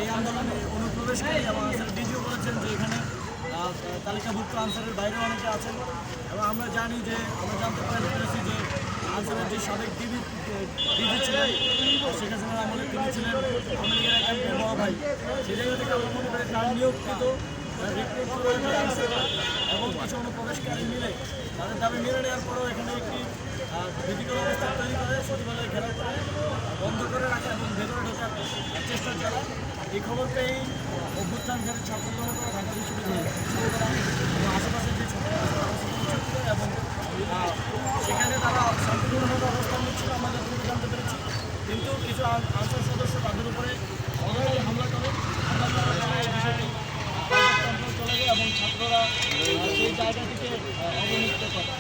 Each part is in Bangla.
এই আন্দোলনে অনুপ্রবেশকারী এবং আনসার ডিজিও বলেছেন যে এখানে তালিকাভুক্ত আনসারের বাইরে অনেকে আছেন এবং আমরা জানি যে আমরা জানতে পেরেছি যে আনসারের যে সাবেক ডিজি ছিলেন শেখ হাসিনার আমলে তিনি ছিলেন আওয়ামী লীগের একান্ত বড় ভাই সেই জায়গা থেকে আমরা মনে করি তার নিয়োগকৃত এবং কিছু অনুপ্রবেশকারী মিলে তাদের দাবি মেনে নেওয়ার পরেও এখানে একটি ভীতিকর অবস্থা তৈরি করে সচিবালয় ঘেরাও করে বন্ধ করে রাখা এবং ভেতরে ঢোকার চেষ্টা চালায়। এই খবর পেয়েই অভ্যুত্থানকারী ছাত্র জনতা ঢাকা বিশ্ববিদ্যালয় এবং আশেপাশের যে ছোট এবং সেখানে তারা শান্তিপূর্ণভাবে অবস্থান নিচ্ছিল আমরা যতটুকু জানতে পেরেছি, কিন্তু কিছু আনসার সদস্য তাদের উপরে অন্যায় হামলা করে এই বিষয়টি চলে যায় এবং ছাত্ররা সেই জায়গা থেকে অবমুক্ত করে।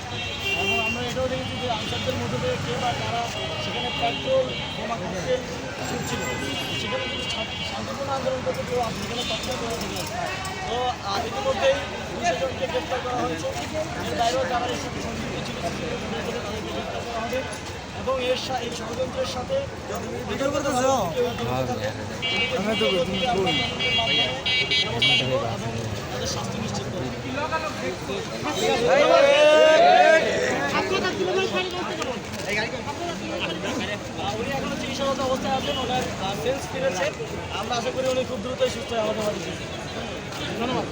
এবং আমরা এটাও দেখেছি যে আনসারদের মধ্যে থেকে কে বা তারা সেখানে পেট্রোল বোমা ককটেল ছুটছিল, সেখানে যদি শান্তিপূর্ণ আন্দোলন করতে কেউ সেখানে ককটেল করে থেকে তো ইতিমধ্যেই 200 জনকে গ্রেপ্তার করা হয়েছে। এর বাইরেও যারা এর সাথে সংযুক্ত ছিল তাদেরকে গ্রেপ্তার করা হবে এবং এই ষড়যন্ত্রের সাথে তাদের শাস্তি নিশ্চিত করে। উনি এখনো চিকিৎসাগত অবস্থায় আছেন, ওনার সেন্স ফিরেছে। আমরা আশা করি উনি খুব দ্রুতই সুস্থ হয়ে আমাদের মাঝে। ধন্যবাদ।